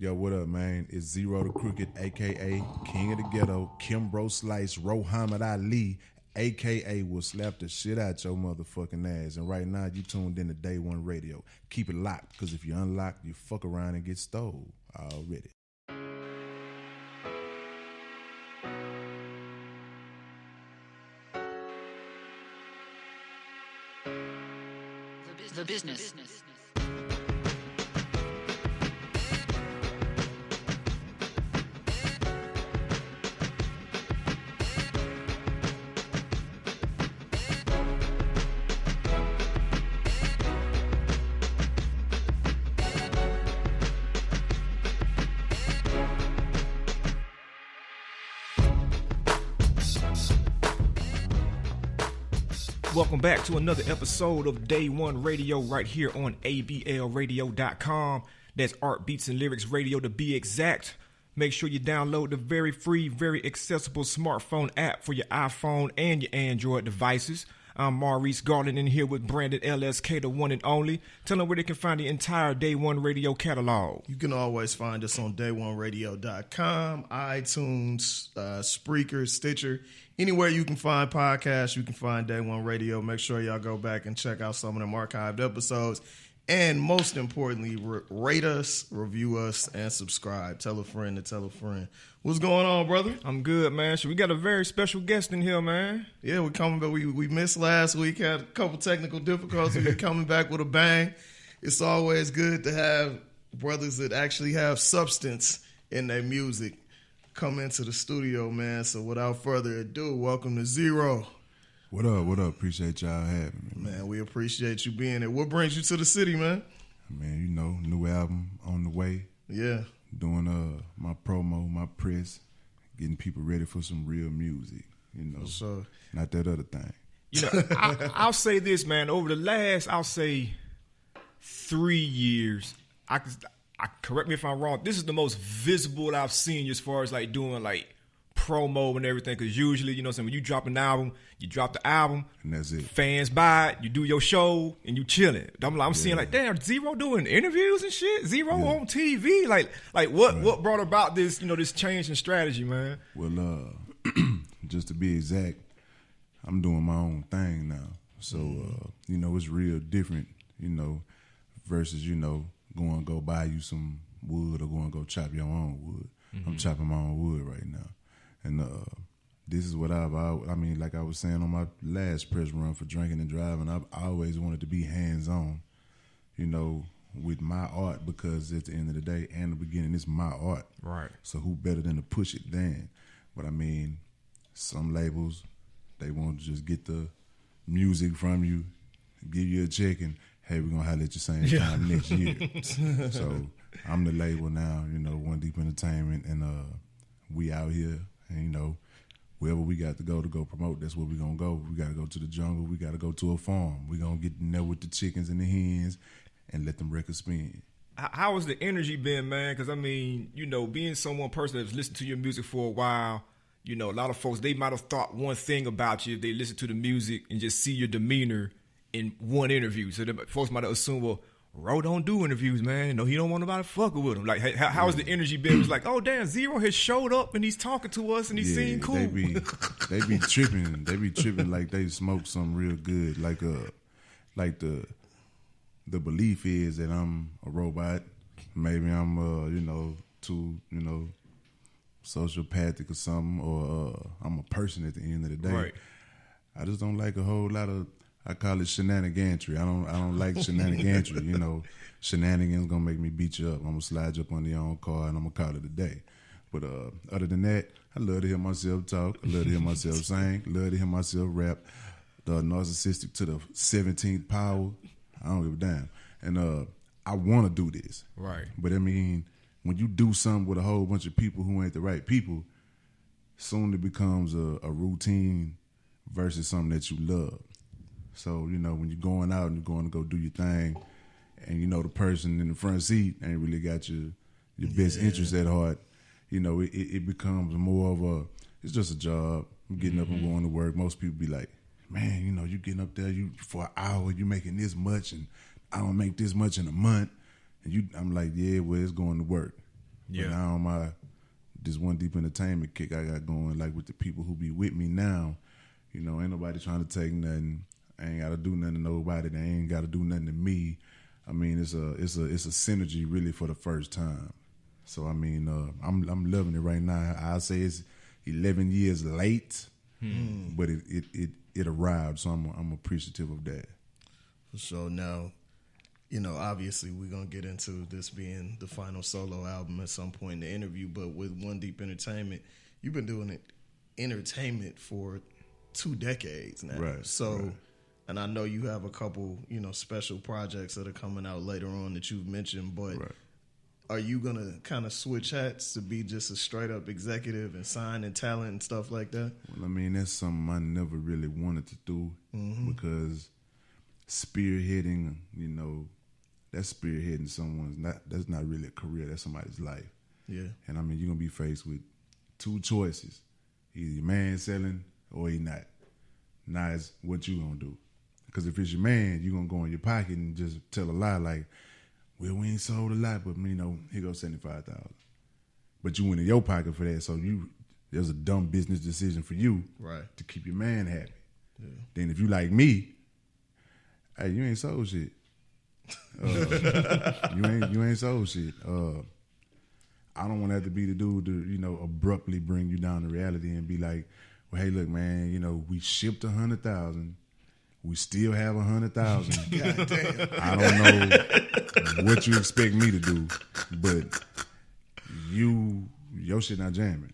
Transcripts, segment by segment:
Yo, what up, man? It's Zero the Crooked, a.k.a. King of the Ghetto, Kimbro Slice, Muhammad Ali, a.k.a. will slap the shit out your motherfucking ass. And right now, you tuned in to Day One Radio. Keep it locked, because if you unlock, you fuck around and get stole already. The business. Welcome back to another episode of Day One Radio right here on ablradio.com. That's Art Beats and Lyrics Radio to be exact. Make sure you download the very free, very accessible smartphone app for your iPhone and your Android devices. I'm Maurice Garland in here with Brandon LSK, the one and only. Tell them where they can find the entire Day One Radio catalog. You can always find us on day1radio.com, iTunes, Spreaker, Stitcher. Anywhere you can find podcasts, you can find Day One Radio. Make sure y'all go back and check out some of them archived episodes. And most importantly, rate us, review us, and subscribe. Tell a friend to tell a friend. What's going on, brother? I'm good, man. So we got a very special guest in here, man. Yeah, we're coming back. We missed last week, had a couple technical difficulties. We're coming back with a bang. It's always good to have brothers that actually have substance in their music come into the studio, man. So without further ado, welcome to Zero. What up? What up? Appreciate y'all having me. Man, we appreciate you being here. What brings you to the city, man? Man, you know, new album on the way. Yeah. Doing my promo, my press, getting people ready for some real music, you know. Sure. Not that other thing. You know, I'll say this, man. Over the last, I'll say 3 years, I correct me if I'm wrong, this is the most visible I've seen you as far as like doing like promo and everything. Because usually, you know what I'm saying, when you drop an album, you drop the album, and that's it. Fans buy it, you do your show, and you chilling. I'm seeing like, damn, Zero doing interviews and shit. Zero on TV. Like what brought about this, you know, this change in strategy, man? Well, just to be exact, I'm doing my own thing now. So, you know, it's real different, you know, versus, you know, go buy you some wood or go chop your own wood. Mm-hmm. I'm chopping my own wood right now. And this is what like I was saying on my last press run for Drinking and Driving, I've always wanted to be hands-on, you know, with my art, because at the end of the day and the beginning, it's my art. Right. So who better than to push it then? But I mean, some labels, they want to just get the music from you, give you a check, and hey, we're going to holler at you same time next year. So I'm the label now, you know, One Deep Entertainment, and we out here, and, you know, wherever we got to go promote, that's where we're going to go. We got to go to the jungle. We got to go to a farm. We're going to get in there with the chickens and the hens and let them records spin. How has the energy been, man? Because, I mean, you know, being person that's listened to your music for a while, you know, a lot of folks, they might have thought one thing about you if they listen to the music and just see your demeanor in one interview. So folks might have assumed, well, Ro don't do interviews, man. You know, he don't want nobody fucking with him. Like, how has the energy been? It's like, oh, damn, Zero has showed up and he's talking to us and he's seeing cool. They be tripping. They be tripping like they smoked something real good. Like the belief is that I'm a robot. Maybe I'm too, you know, sociopathic or something, or I'm a person at the end of the day. Right. I just don't like a whole lot of, I call it shenanigantry. I don't like shenanigantry. You know, shenanigans gonna make me beat you up. I'm gonna slide you up on your own car and I'm gonna call it a day. But other than that, I love to hear myself talk. I love to hear myself sing. Love to hear myself rap. The narcissistic to the 17th power. I don't give a damn. And I want to do this. Right. But I mean, when you do something with a whole bunch of people who ain't the right people, soon it becomes a routine versus something that you love. So, you know, when you're going out and you're going to go do your thing, and you know the person in the front seat ain't really got your best interest at heart, you know, it becomes more of it's just a job. I'm getting up and going to work. Most people be like, man, you know, you getting up there, for an hour, you making this much, and I don't make this much in a month. And I'm like, yeah, well, it's going to work. Yeah. But now my this One Deep entertainment kick I got going, like with the people who be with me now, you know, ain't nobody trying to take nothing. I ain't got to do nothing to nobody. They ain't got to do nothing to me. I mean, it's a synergy really for the first time. So I mean, I'm loving it right now. I'll say it's 11 years late, but it arrived. So I'm appreciative of that. So now, you know, obviously we're going to get into this being the final solo album at some point in the interview, but with One Deep Entertainment, you've been doing entertainment for 2 decades now. Right. So, right. And I know you have a couple, you know, special projects that are coming out later on that you've mentioned, but Right. Are you going to kind of switch hats to be just a straight up executive and sign and talent and stuff like that? Well, I mean, that's something I never really wanted to do because spearheading, you know, that's spearheading that's not really a career, that's somebody's life. Yeah. And I mean, you're going to be faced with 2 choices. Either your man selling or he not. Now it's what you going to do. Because if it's your man, you're going to go in your pocket and just tell a lie like, well, we ain't sold a lot, but, you know, here goes $75,000. But you went in your pocket for that, so there's a dumb business decision for you to keep your man happy. Yeah. Then if you like me, hey, you ain't sold shit. You ain't sold shit. I don't want to have to be the dude to, you know, abruptly bring you down to reality and be like, well, hey, look, man, you know, we shipped 100,000. We still have 100,000. God damn. I don't know what you expect me to do, but your shit not jamming.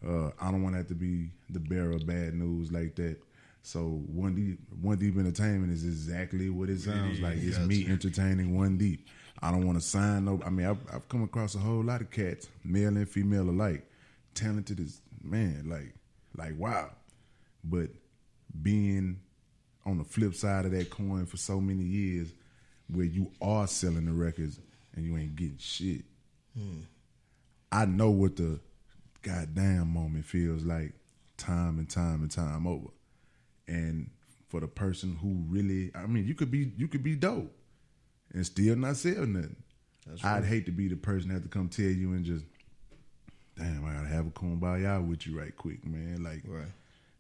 I don't want to have to be the bearer of bad news like that. So One Deep Entertainment is exactly what it sounds like. It's me entertaining One Deep. I don't want to sign no. I mean, I've come across a whole lot of cats, male and female alike, talented as man, like wow. But being on the flip side of that coin for so many years, where you are selling the records and you ain't getting shit. I know what the goddamn moment feels like time and time over. And for the person who really, I mean, you could be dope and still not sell nothing. I'd hate to be the person that have to come tell you and just, damn, I gotta have a kumbaya with you right quick, man. Like,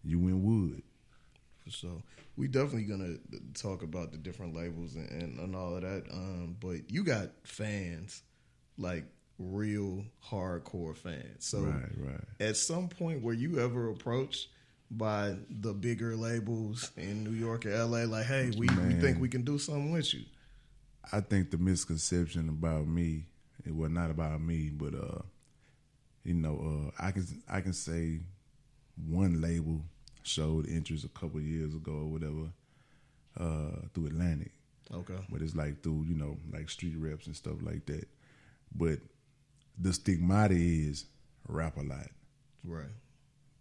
you in wood. For sure. We definitely gonna talk about the different labels and all of that. But you got fans, like real hardcore fans. So right. At some point, were you ever approached by the bigger labels in New York or LA, like, hey, we think we can do something with you? I think the misconception about me, it was not about me, but you know, I can say one label showed interest a couple of years ago or whatever through Atlantic. Okay. But it's like through, you know, like street reps and stuff like that. But the stigmata is rap a lot. Right.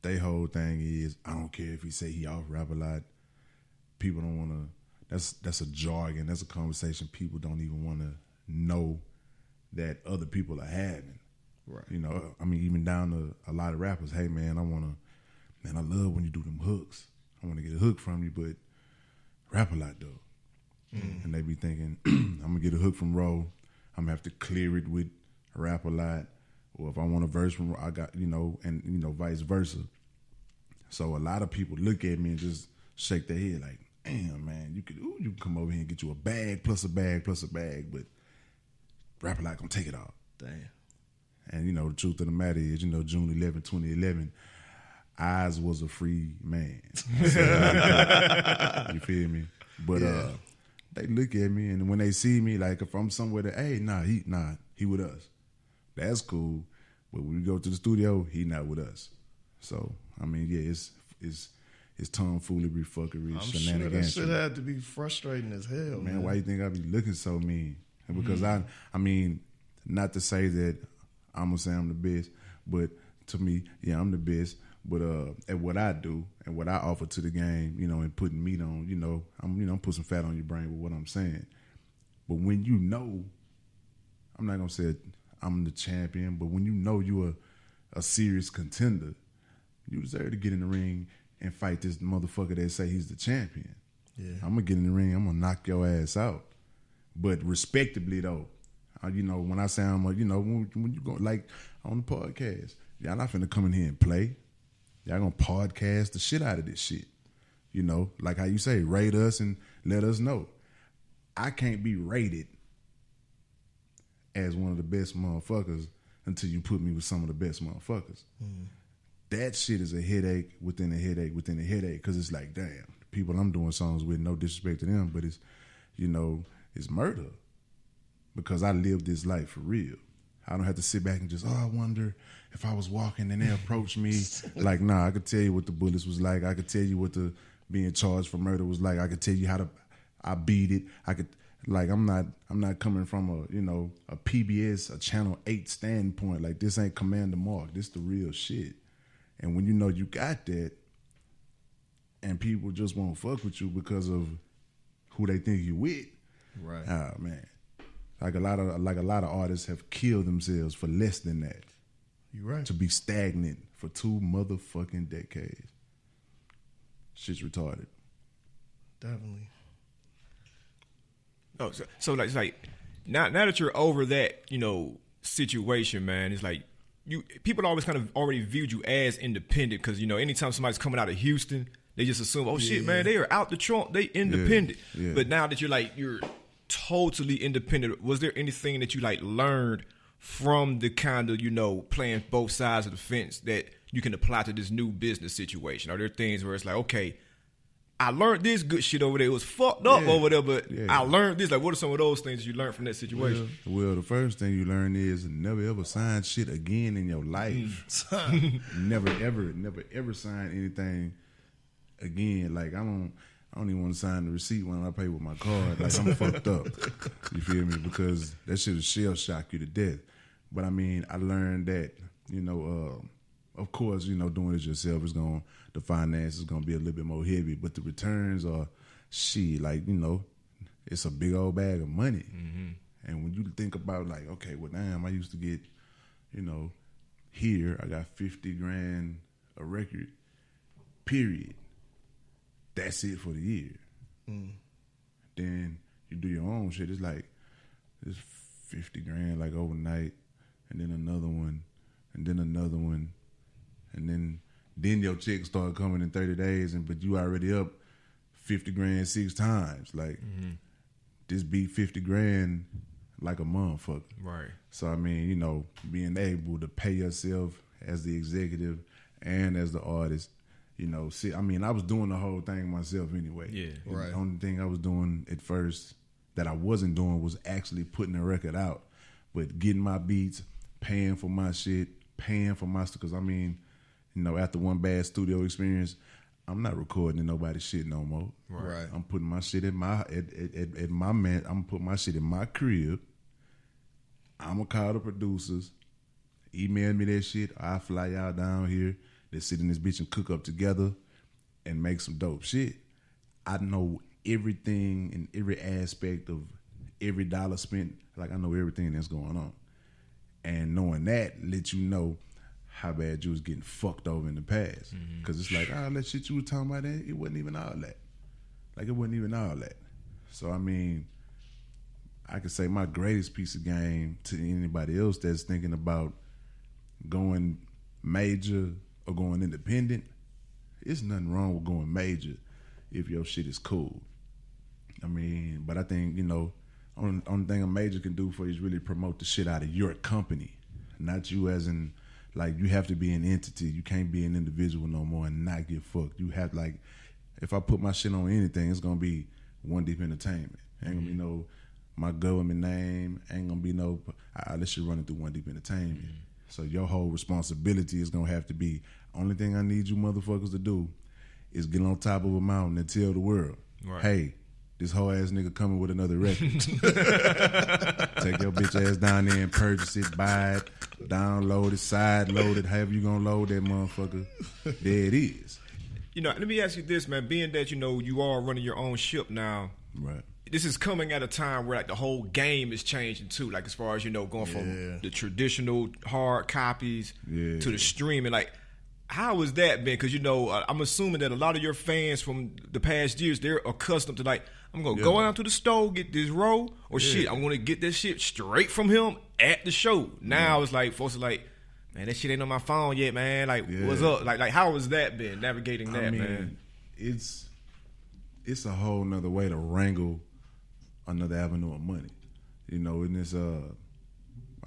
They whole thing is, I don't care if he say he off rap a lot. People don't want to, that's a jargon. That's a conversation people don't even want to know that other people are having. Right. You know, I mean, even down to a lot of rappers, hey, man, I love when you do them hooks. I want to get a hook from you, but rap a lot, though. And they be thinking, I'm going to get a hook from Ro. I'm going to have to clear it with rap a lot. Or if I want a verse from Ro, I got, you know, and, you know, vice versa. So a lot of people look at me and just shake their head like, damn, man, you can come over here and get you a bag plus a bag plus a bag, but rap a lot going to take it all. Damn. And, you know, the truth of the matter is, you know, June 11, 2011, Oz was a free man. You feel me? But they look at me, and when they see me, like if I'm somewhere that, hey, he with us. That's cool. But when we go to the studio, he not with us. So, I mean, yeah, it's tomfoolery, fuckery, shenanigans. I'm sure that shit had to be frustrating as hell, man. Why you think I be looking so mean? And because I mean, not to say that I'm gonna say I'm the best, but to me, yeah, I'm the best. But at what I do and what I offer to the game, you know, and putting meat on, I'm putting some fat on your brain with what I'm saying. But when you know, I'm not gonna say I'm the champion, but when you know you're a serious contender, you deserve to get in the ring and fight this motherfucker that say he's the champion. Yeah. I'm gonna get in the ring, I'm gonna knock your ass out. But respectably though, You know, when I say I'm, you know, when you go like on the podcast, y'all not finna come in here and play. Y'all gonna podcast the shit out of this shit. You know, like how you say, rate us and let us know. I can't be rated as one of the best motherfuckers until you put me with some of the best motherfuckers. That shit is a headache within a headache within a headache, because it's like, damn, the people I'm doing songs with, no disrespect to them, but it's, you know, it's murder, because I live this life for real. I don't have to sit back and just, I wonder if I was walking and they approached me. Like, nah, I could tell you what the bullets was like. I could tell you what the being charged for murder was like. I could tell you how I beat it. I could, like, I'm not coming from a, you know, a PBS, a Channel 8 standpoint. Like, this ain't Commander Mark. This the real shit. And when you know you got that, and people just won't fuck with you because of who they think you with, right? Ah, man, like a lot of artists have killed themselves for less than that. You right. To be stagnant for 2 motherfucking decades. Shit's retarded. Definitely. Oh, so like, it's like now that you're over that, you know, situation, man, it's like people always kind of already viewed you as independent, because, you know, anytime somebody's coming out of Houston, they just assume, oh shit, man, they are out the trunk, they independent. Yeah. But now that you're totally independent, was there anything that you like learned from the kind of, you know, playing both sides of the fence that you can apply to this new business situation? Are there things where it's like, okay, I learned this good shit over there, it was fucked up over there, but I learned this? Like, what are some of those things that you learned from that situation? Well, the first thing you learn is never ever sign shit again in your life. Never ever sign anything again. Like, I don't even want to sign the receipt when I pay with my card. Like, I'm fucked up. You feel me? Because that shit will shell shock you to death. But I mean, I learned that, you know, of course, you know, doing it yourself is the finance is gonna be a little bit more heavy, but the returns are shit. Like, you know, it's a big old bag of money. And when you think about, like, okay, well, damn, I used to get, you know, here I got 50 grand a record, period. That's it for the year. Then you do your own shit. It's like, it's 50 grand like overnight, and then another one, and then another one, and then your check start coming in 30 days, but you already up 50 grand 6 times. Like, this beat 50 grand like a motherfucker. Right. So, I mean, you know, being able to pay yourself as the executive and as the artist, you know, see, I mean, I was doing the whole thing myself anyway. Yeah. Right. The only thing I was doing at first that I wasn't doing was actually putting a record out. But getting my beats, paying for my shit, paying for my stuff. Because, I mean, you know, after one bad studio experience, I'm not recording in nobody's shit no more. Right. I'm putting my shit at my man. I'm putting my shit in my crib. I'm gonna call the producers, email me that shit. I fly y'all down here. They sit in this bitch and cook up together and make some dope shit. I know everything and every aspect of every dollar spent. Like, I know everything that's going on. And knowing that lets you know how bad you was getting fucked over in the past. Because it's like, that shit you were talking about, it wasn't even all that. Like, it wasn't even all that. So, I mean, I could say my greatest piece of game to anybody else that's thinking about going major or going independent, it's nothing wrong with going major if your shit is cool. I mean, but I think, you know, only thing a major can do for you is really promote the shit out of your company, not you as in, like, you have to be an entity. You can't be an individual no more and not get fucked. You have, like, if I put my shit on anything, it's gonna be One Deep Entertainment. Ain't gonna be no my government name. Ain't gonna be no this shit running through One Deep Entertainment. So your whole responsibility is gonna have to be, only thing I need you motherfuckers to do is get on top of a mountain and tell the world, hey, this whole ass nigga coming with another record. Take your bitch ass down there and purchase it, buy it, download it, side load it, however you gonna load that motherfucker. There it is. You know, let me ask you this, man. Being that, you know, you are running your own ship now, right? This is coming at a time where, like, the whole game is changing too. Like, as far as, you know, going from the traditional hard copies to the streaming. Like, how has that been? Because, you know, I'm assuming that a lot of your fans from the past years, they're accustomed to, like, I'm gonna go out to the store, get this roll, or shit, I want to get that shit straight from him at the show. Now it's like folks are like, man, that shit ain't on my phone yet, man. Like, what's up? Like how has that been navigating that, man? It's a whole nother way to wrangle another avenue of money, you know. And it's a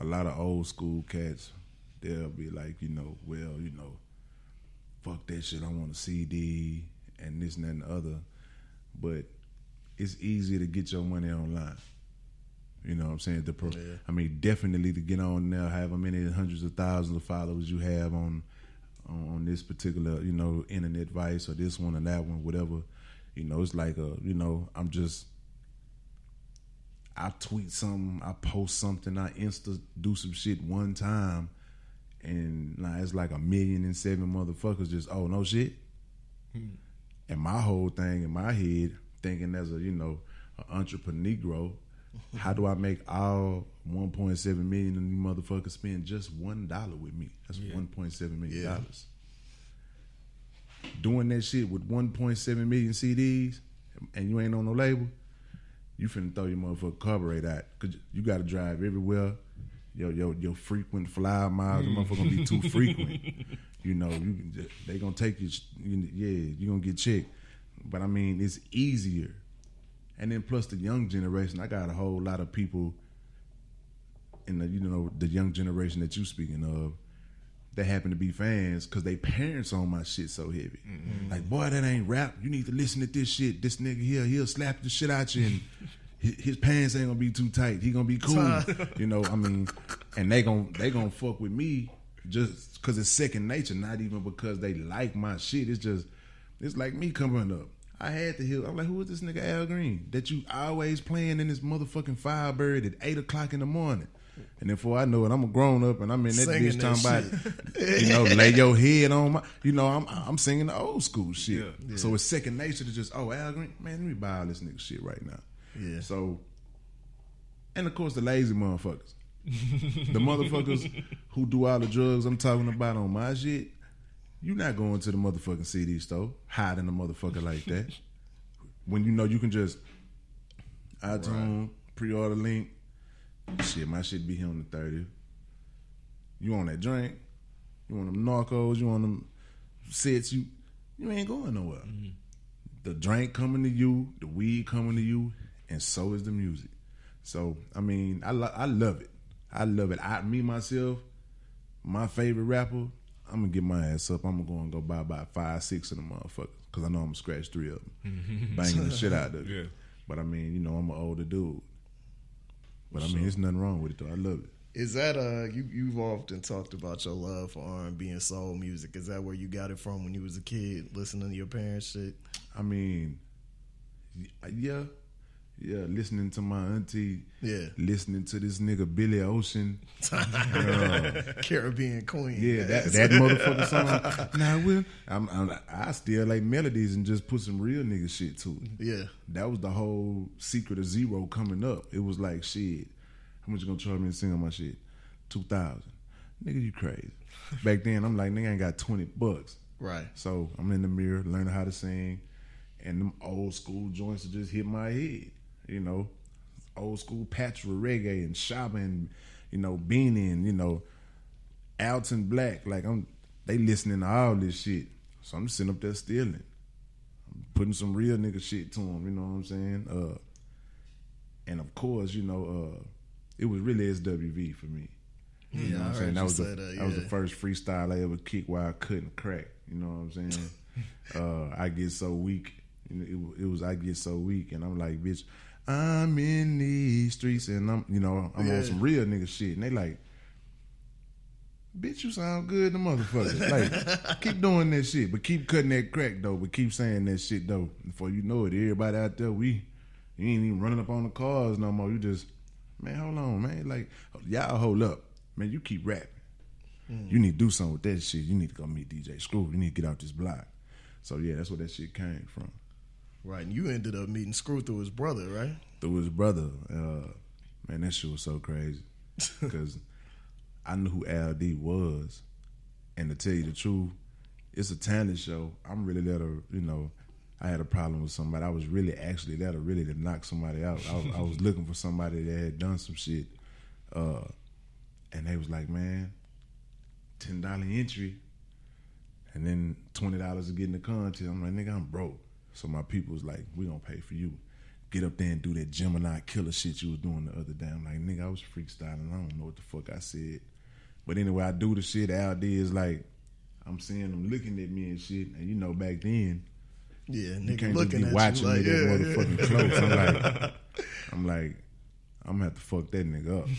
lot of old school cats. They'll be like, well, fuck that shit. I want a CD and this and that and the other. But it's easier to get your money online. You know what I'm saying? I mean, definitely to get on there, however many hundreds of thousands of followers you have on this particular, internet vice or this one or that one, whatever. It's like I tweet something, I post something, I Insta do some shit one time, and now it's like 1,000,007 motherfuckers just, oh, no shit. And my whole thing in my head, thinking as an entrepreneur, how do I make all 1.7 million of you motherfuckers spend just $1 with me? That's $1.7 million. Yeah. Doing that shit with 1.7 million CDs and you ain't on no label, you finna throw your motherfucking carburetor out. Cause you gotta drive everywhere. Your frequent flyer miles, the motherfucker gonna be too frequent. They gonna take you. You gonna get checked. But I mean, it's easier. And then plus the young generation, I got a whole lot of people in the young generation that you speaking of that happen to be fans because they parents on my shit so heavy. Mm-hmm. Like, boy, that ain't rap. You need to listen to this shit. This nigga here, he'll slap the shit out you and his pants ain't gonna be too tight. He gonna be cool. And they gonna fuck with me just because it's second nature, not even because they like my shit. It's like me coming up. I had to hear. I'm like, who is this nigga Al Green that you always playing in this motherfucking Firebird at 8 o'clock in the morning? And then before I know it, I'm a grown up and I'm in that singing bitch talking about, lay your head on my, I'm singing the old school shit. Yeah. So it's second nature to just, Al Green, man, let me buy all this nigga shit right now. Yeah. So, and of course the lazy motherfuckers, the motherfuckers who do all the drugs I'm talking about on my shit. You not going to the motherfucking CD store, hiding a motherfucker like that. When you can just iTunes, pre-order link, shit, my shit be here on the 30th. You want that drink, you want them narcos, you want them sets, you ain't going nowhere. Mm-hmm. The drink coming to you, the weed coming to you, and so is the music. So, I mean, I love it. I love it. Me, myself, my favorite rapper, I'm gonna get my ass up. I'm gonna go buy about 5, 6 of them motherfuckers because I know I'm gonna scratch 3 of them, banging the shit out of it. Yeah. But I mean, I'm an older dude. But I mean, there's nothing wrong with it though. I love it. Is that you've often talked about your love for R&B and soul music? Is that where you got it from when you was a kid, listening to your parents' shit? I mean, yeah. Listening to my auntie. Yeah. Listening to this nigga Billy Ocean. Caribbean Queen. Yeah, that motherfucker song. I still like melodies and just put some real nigga shit to it. Yeah. That was the whole secret of Zero coming up. It was like, shit, how much you gonna charge me to sing on my shit? $2,000. Nigga, you crazy. Back then, I'm like, nigga, I ain't got $20. Right. So I'm in the mirror, learning how to sing, and them old school joints just hit my head. Old school patchwork reggae and Shabba and, Beanie and, Alton Black. Like, they listening to all this shit. So I'm just sitting up there stealing. I'm putting some real nigga shit to them, you know what I'm saying? And of course, it was really SWV for me. You know what I'm saying? That was the first freestyle I ever kicked while I couldn't crack. You know what I'm saying? I get so weak. It was I get so weak, and I'm like, bitch, I'm in these streets, and I'm on some real nigga shit, and they like, bitch, you sound good, the motherfucker. Like, keep doing that shit, but keep cutting that crack though, but keep saying that shit though. Before you know it, everybody out there, you ain't even running up on the cars no more. You just, man, hold on, man. Like, y'all hold up, man. You keep rapping. You need to do something with that shit. You need to go meet DJ Screw. You need to get out this block. So yeah, that's where that shit came from. Right, and you ended up meeting Screw through his brother, right? Through his brother. Man, that shit was so crazy. Because I knew who Al D was. And to tell you the truth, it's a talent show. I'm really there to, I had a problem with somebody. I was really actually there to knock somebody out. I was looking for somebody that had done some shit. And they was like, man, $10 entry and then $20 to get in the contest. I'm like, nigga, I'm broke. So my people was like, we gonna pay for you. Get up there and do that Gemini killer shit you was doing the other day. I'm like, nigga, I was freestyling. I don't know what the fuck I said. But anyway, I do the shit. Al D is like, I'm seeing them looking at me and shit. And you know, back then, yeah, you nigga can't looking just be at watching you me like, that motherfucking close. I'm like, I'm gonna have to fuck that nigga up.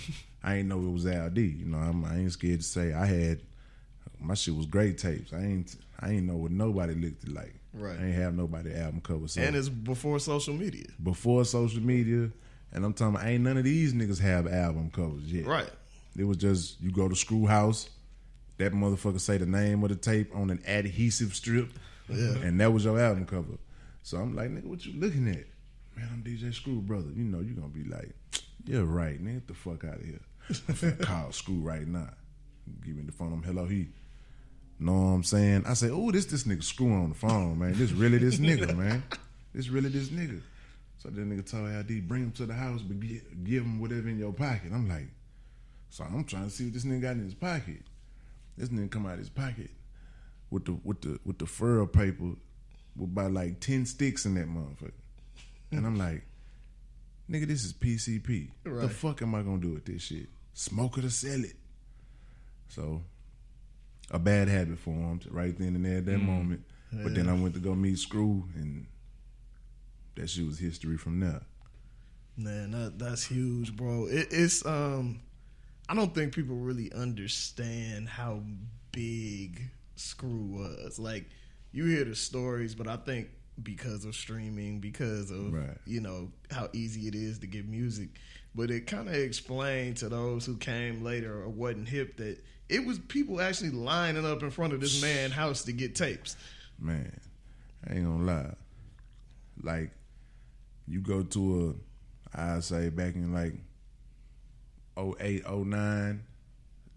I ain't know it was Al D. You know, I ain't scared to say my shit was great tapes. I ain't know what nobody looked like. Right. I ain't have nobody album cover. So and it's before social media. Before social media, and I'm talking about ain't none of these niggas have album covers yet. Right. It was just you go to Screw House, that motherfucker say the name of the tape on an adhesive strip, and that was your album cover. So I'm like, nigga, what you looking at? Man, I'm DJ Screw, brother. You know you gonna be like, yeah, right, nigga, get the fuck out of here. I'm finna call Screw right now. Give me the phone. I'm hello, he. Know what I'm saying? I say, oh, this nigga Screw on the phone, man. This really this nigga, man. This really this nigga. So that nigga told LD, bring him to the house, but give him whatever in your pocket. I'm like, so I'm trying to see what this nigga got in his pocket. This nigga come out of his pocket with the fur paper with about like 10 sticks in that motherfucker. And I'm like, nigga, this is PCP. Right. The fuck am I gonna do with this shit? Smoke it or sell it? So a bad habit formed right then and there at that moment. Yeah. But then I went to go meet Screw, and that shit was history from there. Man, that's huge, bro. It's I don't think people really understand how big Screw was. Like, you hear the stories, but I think because of streaming, because of you know how easy it is to get music, but it kind of explained to those who came later or wasn't hip that it was people actually lining up in front of this man's house to get tapes. Man, I ain't gonna lie. Like, you go to I'd say back in like 08, 09,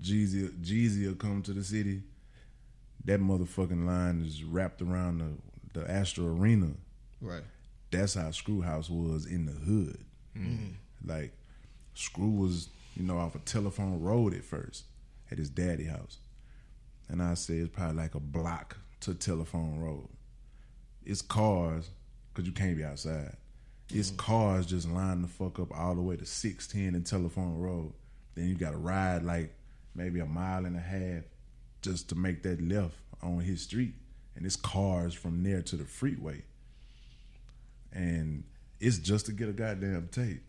Jeezy will come to the city. That motherfucking line is wrapped around the Astro Arena. Right. That's how Screw House was in the hood. Mm. Like, Screw was, you know, off a Telephone Road at first, at his daddy house. And I say it's probably like a block to Telephone Road. It's cars, because you can't be outside. It's cars just lining the fuck up all the way to 610 and Telephone Road. Then you got to ride like maybe a mile and a half just to make that left on his street. And it's cars from there to the freeway. And it's just to get a goddamn tape.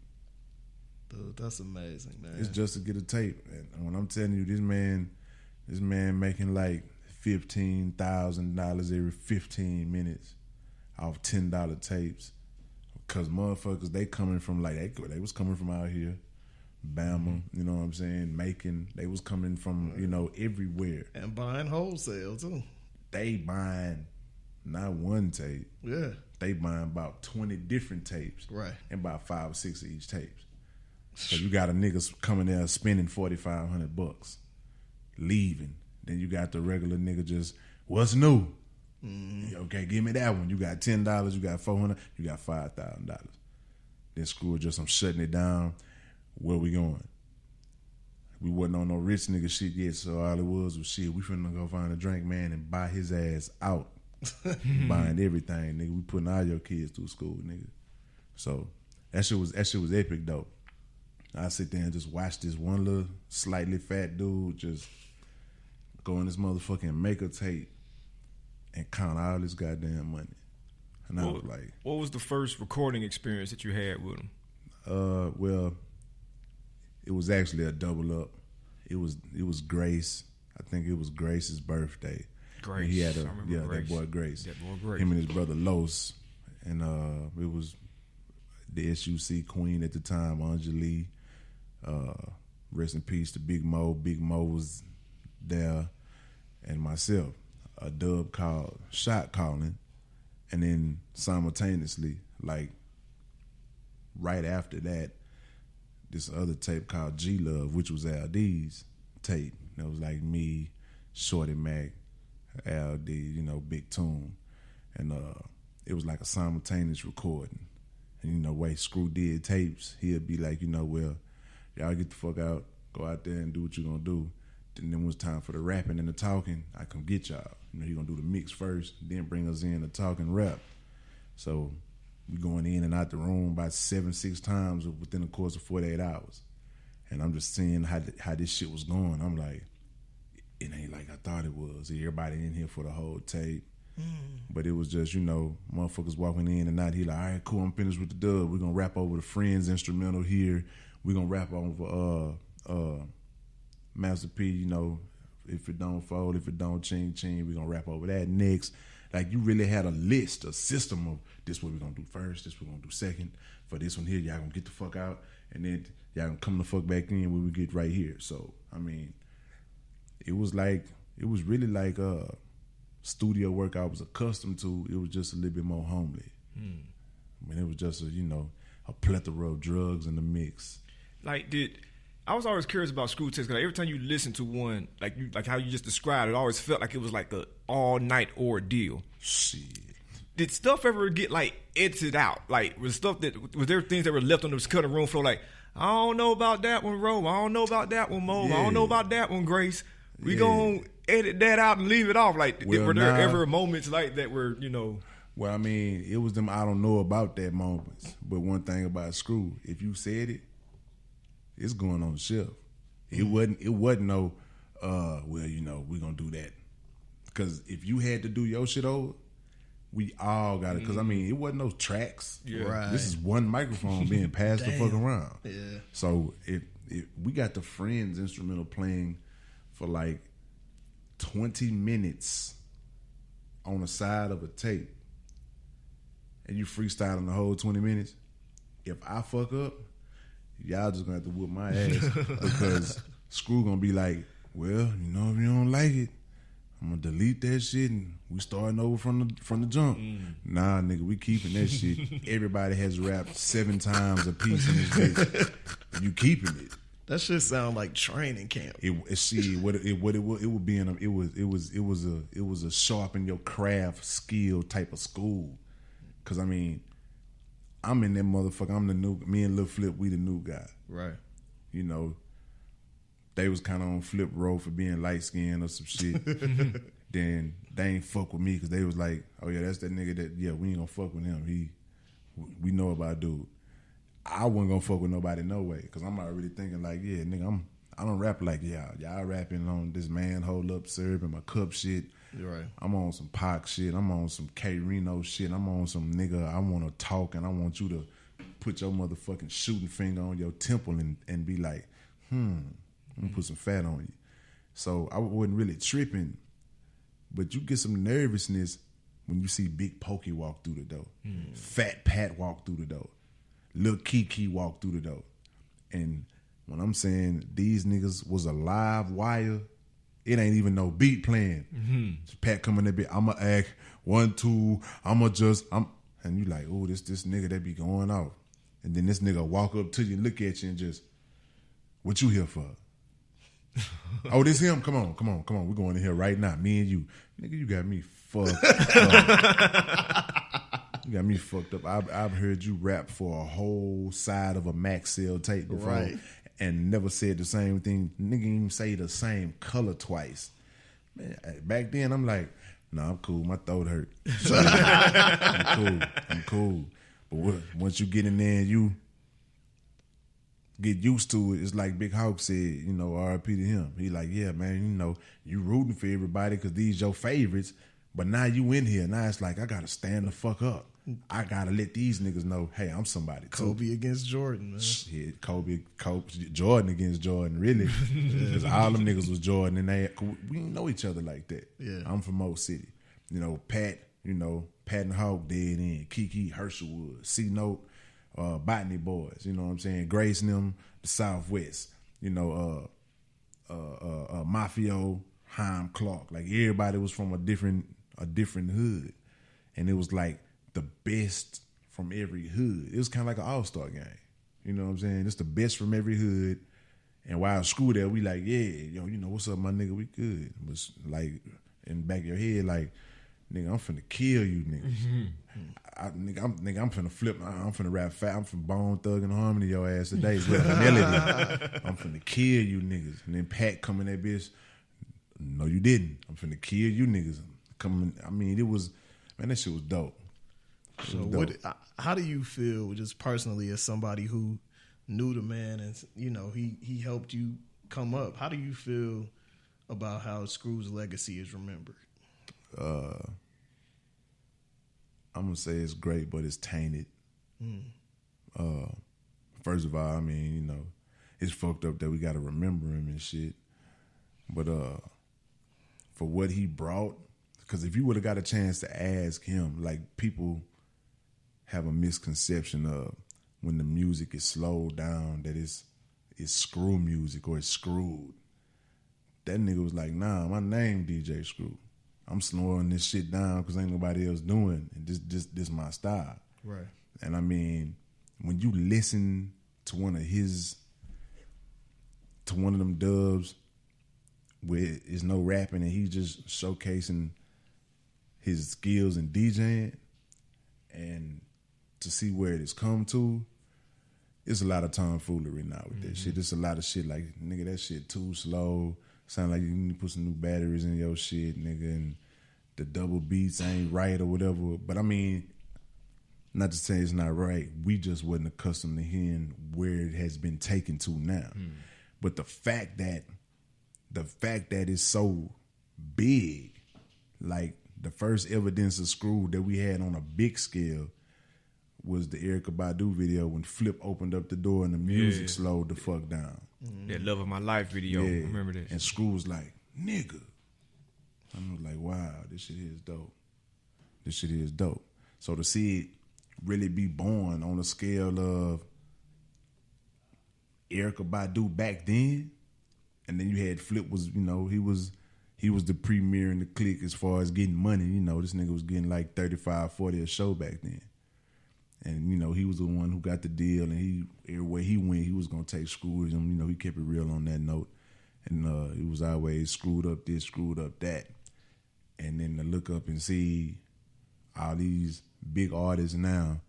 Dude, that's amazing, man. It's just to get a tape. And when I'm telling you, this man making like $15,000 every 15 minutes off $10 tapes. Cause motherfuckers, they coming from like they was coming from out here, Bama, you know what I'm saying, Macon. They was coming from, you know, everywhere. And buying wholesale too. They buying not one tape. Yeah. They buying about 20 different tapes. Right. And about 5 or 6 of each tapes. So you got a nigga coming there spending $4,500, leaving. Then you got the regular nigga just, what's new? Okay, give me that one. You got $10, you got $400, you got $5,000. Then Screw just, I'm shutting it down. Where we going? We wasn't on no rich nigga shit yet, so all it was shit. We finna go find a drink, man, and buy his ass out. Buying everything, nigga. We putting all your kids through school, nigga. So that shit was epic though. I sit there and just watch this one little slightly fat dude just go in this motherfucking make a tape and count all this goddamn money. And I was like, what was the first recording experience that you had with him? Well, it was actually a double up. It was Grace. I think it was Grace's birthday. Grace. And he had Grace. That boy Grace. That boy Grace. Him and his brother Los. And it was the SUC queen at the time, Anjali. Rest in peace to Big Mo. Big Mo was there, and myself. A dub called Shot Calling, and then simultaneously, like right after that, this other tape called G Love, which was LD's tape. That was like me, Shorty Mac, LD, you know, Big Tune. And it was like a simultaneous recording. And, you know, way Screw did tapes, he'd be like, you know, well, y'all get the fuck out, go out there and do what you're going to do. And then when it's time for the rapping and the talking, I come get y'all. You know, he going to do the mix first, then bring us in to talk and rap. So we going in and out the room about 6 times within the course of 48 hours. And I'm just seeing how this shit was going. I'm like, it ain't like I thought it was. Everybody in here for the whole tape. But it was just, you know, motherfuckers walking in and out. He like, all right, cool, I'm finished with the dub. We're going to rap over the Friends instrumental here. We're going to rap over Master P, you know, if it don't fold, if it don't ching, we're going to rap over that next. Like, you really had a list, a system of this what we're going to do first, this what we're going to do second. For this one here, y'all going to get the fuck out. And then y'all going to come the fuck back in when we get right here. So, I mean, it was really like studio work I was accustomed to. It was just a little bit more homely. I mean, it was just a plethora of drugs in the mix. Like, I was always curious about Screw Tapes, because every time you listen to one, like how you just described it, always felt like it was like a all night ordeal. Shit. Did stuff ever get like edited out? Like, was there things that were left on the cutting room floor? Like, I don't know about that one, Ro. I don't know about that one, Mo. I don't know about that one, Grace. We gonna edit that out and leave it off. Like, were there ever moments like that where, you know? Well, I mean, it was them I don't know about that moments. But one thing about Screw, if you said it, it's going on the shelf. It wasn't no, well, you know, we're gonna do that. Because if you had to do your shit over, we all got it. Because, I mean, it wasn't no tracks. Yeah. Right. This is one microphone being passed the fuck around. Yeah. So if we got the Friends instrumental playing for like 20 minutes on the side of a tape, and you freestyling the whole 20 minutes, if I fuck up, y'all just gonna have to whoop my ass. Because Screw gonna be like, well, you know, if you don't like it, I'm gonna delete that shit and we starting over from the jump. Nah, nigga, we keeping that shit. Everybody has rapped 7 times a piece in this bitch. You keeping it. That shit sound like training camp. It was a sharpen your craft skill type of school. Cause I mean, I'm in that motherfucker. Me and Lil Flip, we the new guy. Right. You know, they was kind of on Flip row for being light skinned or some shit. Then they ain't fuck with me because they was like, oh yeah, that's that nigga that, yeah, we ain't gonna fuck with him. We know about dude. I wasn't gonna fuck with nobody no way, because I'm already thinking like, yeah, nigga, I don't rap like y'all. Y'all rapping on this man hold up syrup and my cup shit. You're right. I'm on some Pac shit. I'm on some K Reno shit. I'm on some nigga. I want to talk and I want you to put your motherfucking shooting finger on your temple and be like, I'm gonna put some fat on you. So I wasn't really tripping, but you get some nervousness when you see Big Pokey walk through the door, Fat Pat walk through the door, Lil Kiki walk through the door. And when I'm saying these niggas was a live wire, it ain't even no beat playing. Pat coming that bit, I'ma act 1, 2, and you like, oh, this nigga that be going off. And then this nigga walk up to you, look at you and just, what you here for? Oh, this him? Come on. We going in here right now, me and you. Nigga, you got me fucked up. You got me fucked up. I've heard you rap for a whole side of a Maxell tape before. Right. And never said the same thing. Nigga even say the same color twice. Man, back then I'm like, nah, I'm cool. My throat hurt. I'm cool. But once you get in there and you get used to it, it's like Big Hawk said, you know, R.I.P. to him. He like, yeah, man, you know, you rooting for everybody because these your favorites. But now you in here. Now it's like, I got to stand the fuck up. I got to let these niggas know, hey, I'm somebody too. Kobe against Jordan, man. Shit, Jordan against Jordan, really. Because all them niggas was Jordan, and we didn't know each other like that. Yeah. I'm from Old City. You know, Pat and Hawk dead in, Kiki, Herschelwood, C-Note, Botany Boys, you know what I'm saying? Grace and them, the Southwest, you know, Mafio, Haim Clark. Like, everybody was from a different hood. And it was like the best from every hood. It was kind of like an all-star game. You know what I'm saying? It's the best from every hood. And while school there, we like, yeah, yo, you know, what's up, my nigga? We good. It was like, in the back of your head, like, nigga, I'm finna kill you niggas. I'm finna flip. I'm finna rap fat. I'm finna Bone Thug and Harmony your ass today with melody. I'm finna kill you niggas. And then Pat come in that bitch. No, you didn't. I'm finna kill you niggas. Coming. I mean, it was, man, that shit was dope. So how do you feel just personally as somebody who knew the man and he helped you come up? How do you feel about how Screw's legacy is remembered? I'm gonna say it's great, but it's tainted. First of all, I mean, it's fucked up that we gotta remember him and shit. But for what he brought, because if you would have got a chance to ask him, like, people have a misconception of when the music is slowed down that it's screw music or it's screwed. That nigga was like, nah, my name DJ Screw. I'm slowing this shit down because ain't nobody else doing it. And this my style. Right. And I mean, when you listen to one of them dubs where it's no rapping and he's just showcasing his skills in DJing, and to see where it has come to, it's a lot of tomfoolery now with that shit. It's a lot of shit like, nigga, that shit too slow. Sound like you need to put some new batteries in your shit, nigga, and the double beats ain't right or whatever. But I mean, not to say it's not right. We just wasn't accustomed to hearing where it has been taken to now. But the fact that it's so big, like the first evidence of Screw that we had on a big scale was the Erykah Badu video when Flip opened up the door and the music slowed the fuck down. That Love of My Life video. Yeah. Remember that? And Screw was like, nigga. I was like, wow, this shit is dope. This shit is dope. So to see it really be born on a scale of Erykah Badu back then, and then you had Flip was, he was the premier in the clique as far as getting money. This nigga was getting like 35, 40 a show back then. And, he was the one who got the deal, and everywhere he went, he was going to take Screw with him. He kept it real on that note. And it was always screwed up this, screwed up that. And then to look up and see all these big artists now,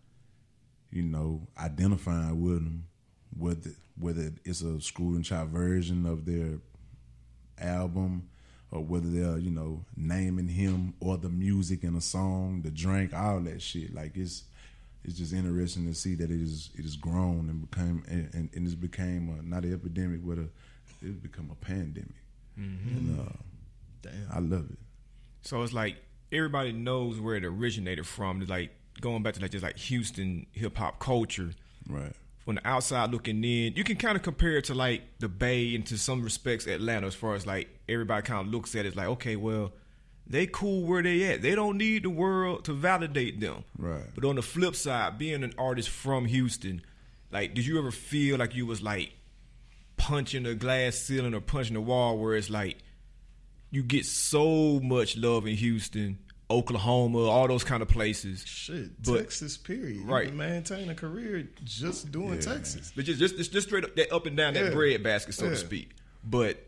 identifying with them, whether it's a Screwed and Chopped version of their album, or whether they're, naming him or the music in a song, the drink, all that shit. Like, it's just interesting to see that it is grown and it's became not an epidemic, but it's become a pandemic. And damn, I love it. So it's like everybody knows where it originated from. It's like going back to just like Houston hip hop culture. Right. From the outside looking in, you can kind of compare it to like the Bay and to some respects Atlanta, as far as like everybody kind of looks at it. It's like, okay, well, they cool where they at. They don't need the world to validate them. Right. But on the flip side, being an artist from Houston, like, did you ever feel like you was like punching a glass ceiling or punching a wall where it's like you get so much love in Houston, Oklahoma, all those kind of places. Shit, but, Texas, period. Right. You can maintain a career just doing Texas. But just straight up, that up and down that bread basket, so to speak. But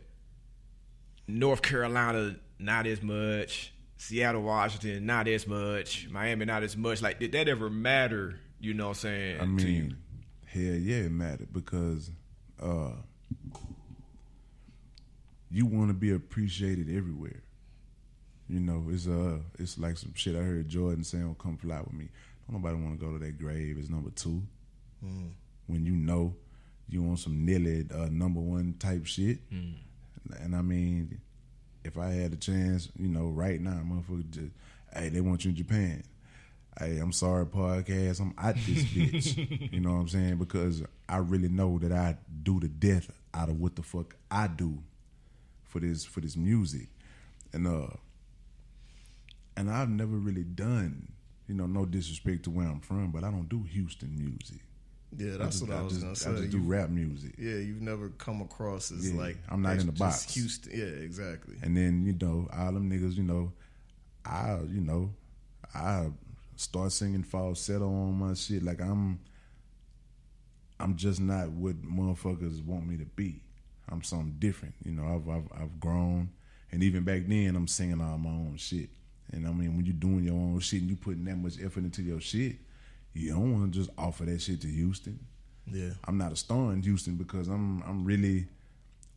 North Carolina, not as much. Seattle, Washington, not as much. Miami, not as much. Like, did that ever matter, you know what I'm saying, I mean, to you? Hell yeah, it mattered because you want to be appreciated everywhere. It's like some shit I heard Jordan saying, "Come fly with me." Don't nobody want to go to that grave as number 2. When you want some Nelly number 1 type shit. And I mean, if I had a chance, right now, motherfucker, just, hey, they want you in Japan. Hey, I'm sorry, podcast, I'm out this bitch. You know what I'm saying? Because I really know that I do the death out of what the fuck I do for this music. And I've never really done, no disrespect to where I'm from, but I don't do Houston music. Yeah, that's what I was going to say. I just do rap music. Yeah, you've never come across as like... I'm not in the box. Houston. Yeah, exactly. And then, all them niggas, I start singing falsetto on my shit. Like, I'm just not what motherfuckers want me to be. I'm something different. I've grown. And even back then, I'm singing all my own shit. And I mean, when you're doing your own shit and you putting that much effort into your shit, you don't want to just offer that shit to Houston. Yeah. I'm not a star in Houston because I'm really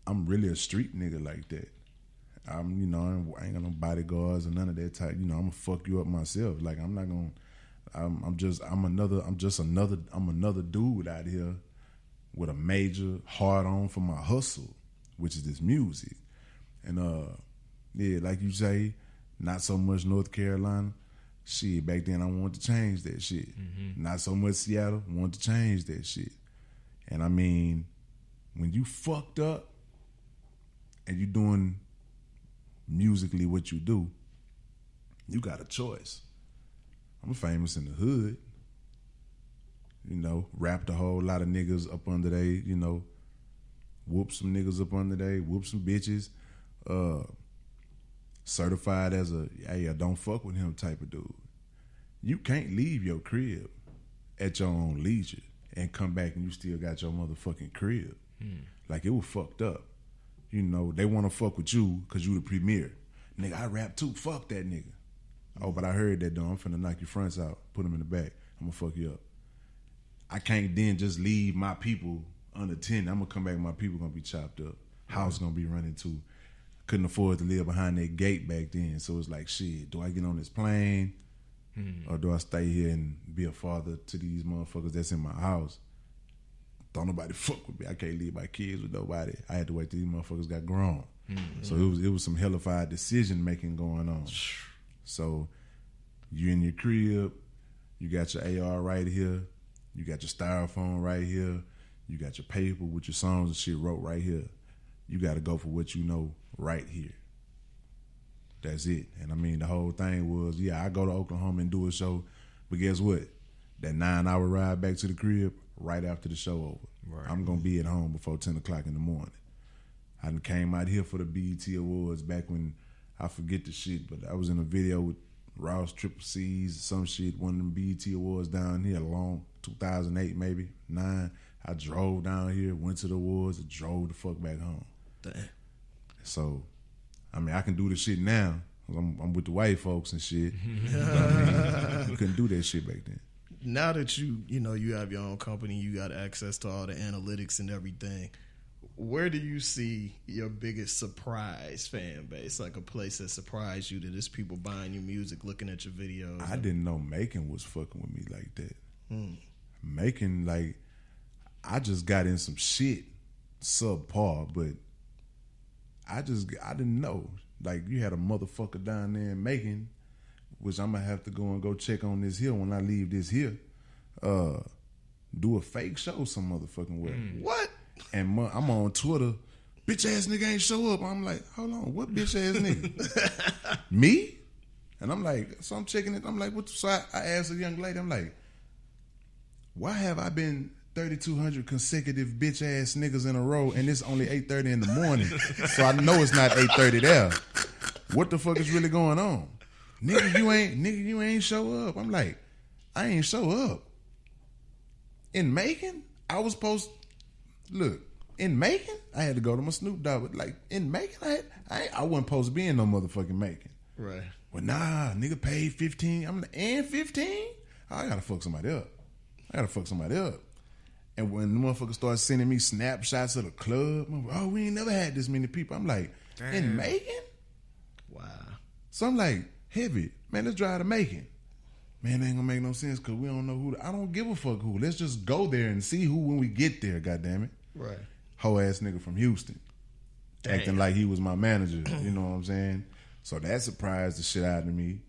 a street nigga like that. I ain't got no bodyguards or none of that type. I'm gonna fuck you up myself. Like I'm not gonna. I'm just another dude out here with a major hard on for my hustle, which is this music. And yeah, like you say, not so much North Carolina. Shit, back then I wanted to change that shit. Mm-hmm. Not so much Seattle, wanted to change that shit. And I mean, when you fucked up and you doing musically what you do, you got a choice. I'm famous in the hood. Rapped a whole lot of niggas up under they, whoop some niggas up under they, whoop some bitches. Certified as a, hey, I don't fuck with him type of dude. You can't leave your crib at your own leisure and come back and you still got your motherfucking crib. Like, it was fucked up. They want to fuck with you because you the premier. Nigga, I rap too. Fuck that nigga. Oh, but I heard that, though. I'm finna knock your fronts out. Put them in the back. I'm gonna fuck you up. I can't then just leave my people unattended. I'm gonna come back and my people gonna be chopped up. House gonna be running too. Couldn't afford to live behind that gate back then. So it's like, shit, do I get on this plane? Or do I stay here and be a father to these motherfuckers that's in my house? Don't nobody fuck with me. I can't leave my kids with nobody. I had to wait till these motherfuckers got grown. So it was some hellified decision making going on. So you in your crib, you got your AR right here, you got your styrofoam right here, you got your paper with your songs and shit wrote right here. You got to go for what you know right here. That's it. And I mean, the whole thing was, yeah, I go to Oklahoma and do a show, but guess what? That 9-hour ride back to the crib, right after the show over. Right. I'm going to be at home before 10 o'clock in the morning. I done came out here for the BET Awards back when, I forget the shit, but I was in a video with Ross Triple C's, some shit, one of them BET Awards down here, long 2008 maybe, 9. I drove down here, went to the awards, and drove the fuck back home. Damn. So, I mean, I can do this shit now. I'm with the white folks and shit. But I mean, you couldn't do that shit back then. Now that you have your own company, you got access to all the analytics and everything. Where do you see your biggest surprise fan base? Like a place that surprised you, that there's people buying your music, looking at your videos. I didn't know Macon was fucking with me like that. Macon, like, I just got in some shit, subpar, but I didn't know. Like, you had a motherfucker down there in Macon, which I'm gonna have to go check on this here when I leave this here. Do a fake show some motherfucking way. What? And I'm on Twitter, bitch ass nigga ain't show up. I'm like, hold on, what bitch ass nigga? Me? And I'm like, so I'm checking it. I'm like, what? So I asked a young lady, I'm like, why have I been 3,200 consecutive bitch ass niggas in a row and it's only 8:30 in the morning? So I know it's not 8:30 there. What the fuck is really going on? Nigga, you ain't show up. I'm like, I ain't show up. In Macon? I was supposed look, in Macon, I had to go to my Snoop Dogg. But like in Macon, I wasn't supposed to be in no motherfucking Macon. Right. Well, nah, nigga paid 15. I'm like, and 15? I gotta fuck somebody up. And when the motherfuckers started sending me snapshots of the club, I'm like, oh, we ain't never had this many people. I'm like, damn. In Macon? Wow. So I'm like, heavy, man, let's drive to Macon. Man, it ain't gonna make no sense because we don't know who. I don't give a fuck who. Let's just go there and see who when we get there, goddammit. Right. Hoe ass nigga from Houston. Damn. Acting like he was my manager. You know what I'm saying? So that surprised the shit out of me.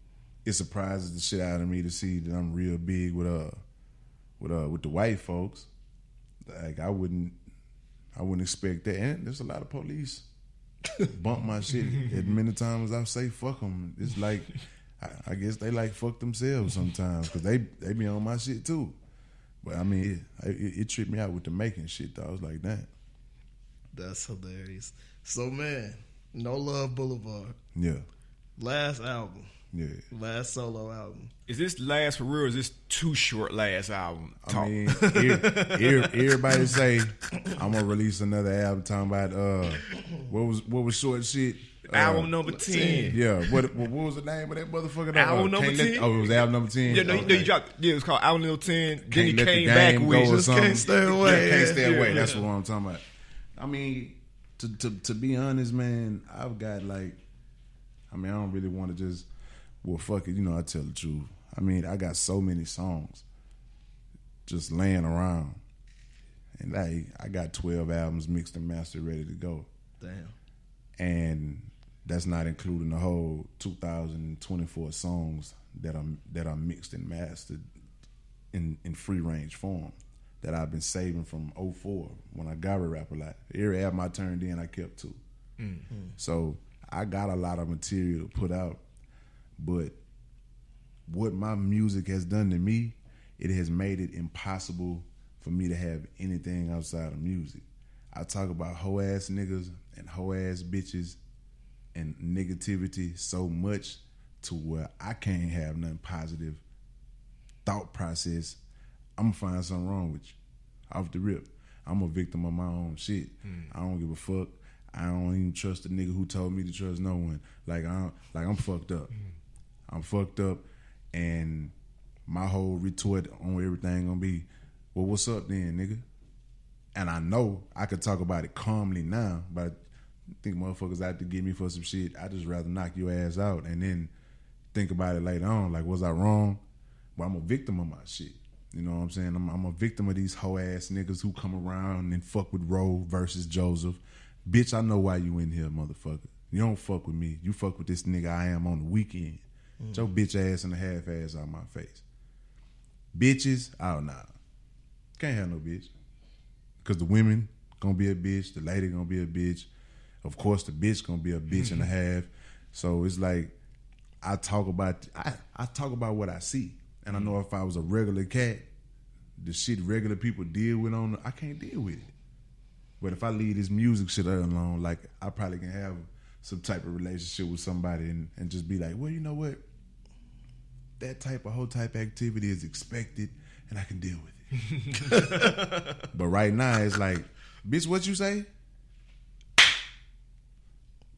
It surprises the shit out of me to see that I'm real big with the white folks. Like I wouldn't expect that. And there's a lot of police bump my shit as many times as I say fuck them. It's like I guess they like fuck themselves sometimes because they be on my shit too. But I mean, it tripped me out with the Macon shit though. I was like, damn. That's hilarious. So man, No Love Boulevard. Yeah. Last album. Yeah. Last solo album. Is this last for real or is this too short last album? I mean, everybody say I'm gonna release another album talking about what was short shit. Album number 10. Yeah, what was the name of that motherfucker? Album number 10. It was album number 10. Yeah, no, you dropped. Yeah, it was called Album number 10. Then Can't he let the came back game with go or Just something. Can't Stay Away. Can't Stay Away. Yeah. That's what I'm talking about. I mean, to be honest, man, I've got like, I mean, I don't really want to just, well, fuck it. You know, I tell the truth. I mean, I got so many songs just laying around. And like, I got 12 albums mixed and mastered ready to go. Damn. And that's not including the whole 2024 songs that are mixed and mastered in free range form that I've been saving from 04 when I got a rap a lot. Every album I turned in, I kept to. Mm-hmm. So I got a lot of material to put out, but what my music has done to me, it has made it impossible for me to have anything outside of music. I talk about hoe ass niggas and hoe ass bitches and negativity so much to where I can't have nothing positive thought process. I'm gonna find something wrong with you off the rip. I'm a victim of my own shit. I don't give a fuck. I don't even trust the nigga who told me to trust no one. I'm fucked up. I'm fucked up, and my whole retort on everything gonna be, well, what's up then, nigga? And I know I could talk about it calmly now, but I think motherfuckers out to get me for some shit. I just rather knock your ass out and then think about it later on. Like, was I wrong? Well, I'm a victim of my shit. You know what I'm saying? I'm a victim of these hoe ass niggas who come around and fuck with Roe versus Joseph. Bitch, I know why you in here, motherfucker. You don't fuck with me. You fuck with this nigga I am on the weekend. Get your bitch ass and a half ass out my face. Bitches, oh nah. Can't have no bitch. Because the women gonna be a bitch, the lady gonna be a bitch. Of course, the bitch gonna be a bitch and a half. So it's like I talk about what I see, and I know if I was a regular cat, the shit regular people deal with I can't deal with it. But if I leave this music shit alone, like I probably can have some type of relationship with somebody and just be like, well, you know what? That type of whole type of activity is expected, and I can deal with it. But right now it's like, bitch, what you say?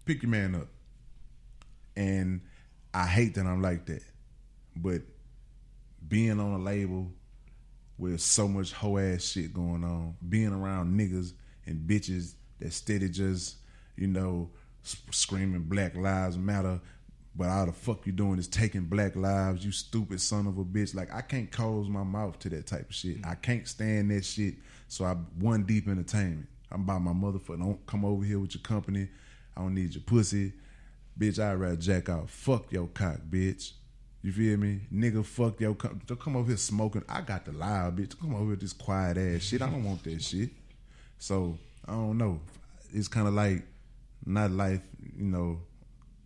Pick your man up. And I hate that I'm like that. But being on a label with so much hoe ass shit going on, being around niggas and bitches that steady just, you know, screaming Black Lives Matter, but all the fuck you doing is taking black lives, you stupid son of a bitch. Like, I can't close my mouth to that type of shit. I can't stand that shit. So I one deep entertainment. I'm by my motherfucker. Don't come over here with your company. I don't need your pussy. Bitch, I'd rather jack out. Fuck your cock, bitch. You feel me? Nigga, fuck your cock. Don't come over here smoking. I got the loud, bitch. Don't come over here with this quiet ass shit. I don't want that shit. So, I don't know. It's kind of like, not life, you know,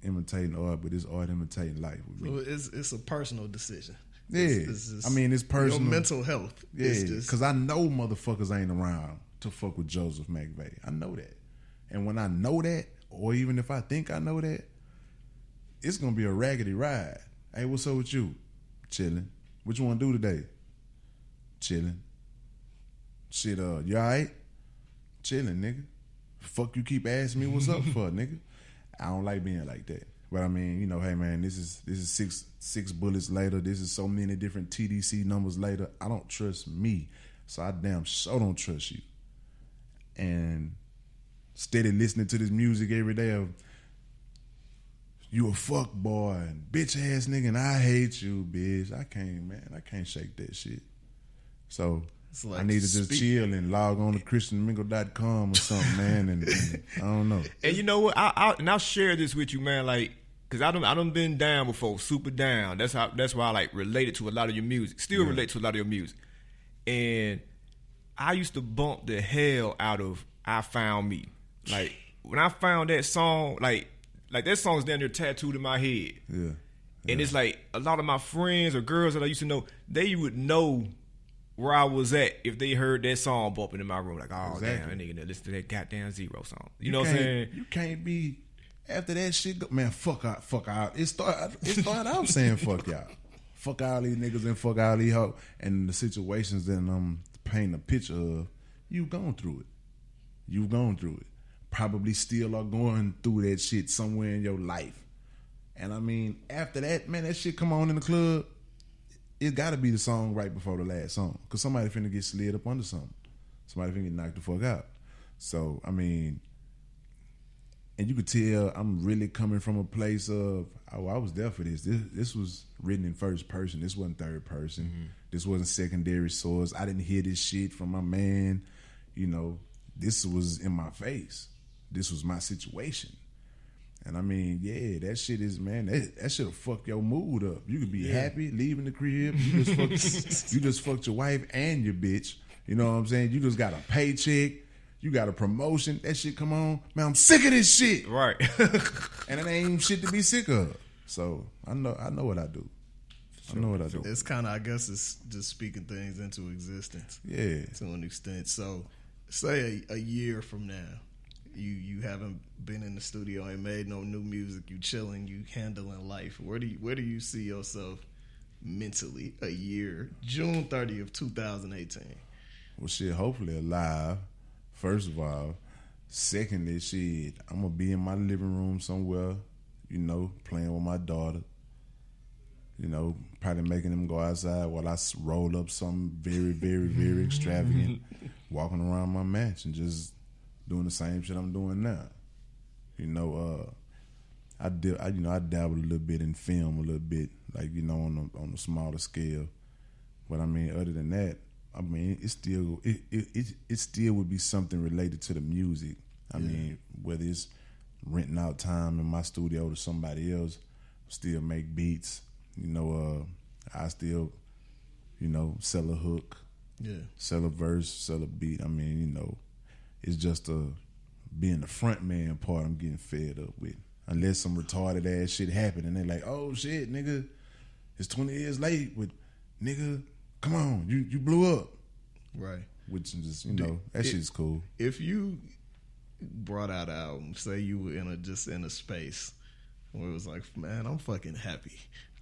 imitating art, but it's art imitating life. So it's a personal decision. Yeah, it's I mean, it's personal. Your mental health. Yeah, because I know motherfuckers ain't around to fuck with Joseph McVeigh. I know that, and when I know that, or even if I think I know that, it's gonna be a raggedy ride. Hey, what's up with you? Chilling. What you want to do today? Chilling. Shit, you all right? Chilling, nigga. Fuck you keep asking me what's up for, nigga. I don't like being like that. But I mean, you know, hey man, this is six bullets later. This is so many different TDC numbers later. I don't trust me. So I damn sure don't trust you. And steady listening to this music every day of you a fuck boy and bitch ass nigga and I hate you, bitch. I can't shake that shit. So like I need to just chill and log on to christianmingle.com or something, man, and I don't know. And you know what? I'll share this with you, man. Like, cause I done been down before, super down. That's why I like related to a lot of your music. Still relate to a lot of your music. And I used to bump the hell out of "I Found Me." Like when I found that song, like that song's down there tattooed in my head. Yeah. And it's like a lot of my friends or girls that I used to know, they would know where I was at if they heard that song bumping in my room. Like, oh, damn, that nigga listen to that goddamn Zero song. You know what I'm saying? You can't be, after that shit, man, fuck out. It started out saying fuck y'all. Fuck all these niggas and fuck all these hoes. And the situations that I'm painting a picture of, you've gone through it. probably still are going through that shit somewhere in your life. And I mean, after that, man, that shit come on in the club, it gotta be the song right before the last song. Cause somebody finna get slid up under something. Somebody finna get knocked the fuck out. So, I mean, and you could tell I'm really coming from a place of, oh, I was there for this. This was written in first person. This wasn't third person. Mm-hmm. This wasn't secondary source. I didn't hear this shit from my man. You know, this was in my face. This was my situation. And I mean, yeah, that shit is, man, that shit'll fuck your mood up. You could be happy leaving the crib. You just fucked your wife and your bitch. You know what I'm saying? You just got a paycheck. You got a promotion. That shit come on. Man, I'm sick of this shit. Right. And it ain't even shit to be sick of. So I know what I do. I know what I do. It's kind of, I guess, it's just speaking things into existence. Yeah. To an extent. So say a year from now, you haven't been in the studio and made no new music. You chilling. You handling life. Where do you see yourself mentally a year? June 30th, 2018. Well, shit, hopefully alive. First of all. Secondly, shit, I'm going to be in my living room somewhere, you know, playing with my daughter. You know, probably making them go outside while I roll up something very, very, very extravagant, walking around my mansion, just doing the same shit I'm doing now. You know, I dabble a little bit in film, a little bit, like, you know, on a smaller scale. But I mean, other than that, I mean, it still would be something related to the music. I mean, whether it's renting out time in my studio to somebody else, still make beats. You know, I still, you know, sell a hook, sell a verse, sell a beat. I mean, you know, it's just being the front man part I'm getting fed up with. Unless some retarded ass shit happen and they like, oh shit, nigga, it's 20 years late, but nigga, come on, you blew up. Right. Which is just, you know, that shit's cool. If you brought out an album, say you were in a space where it was like, man, I'm fucking happy.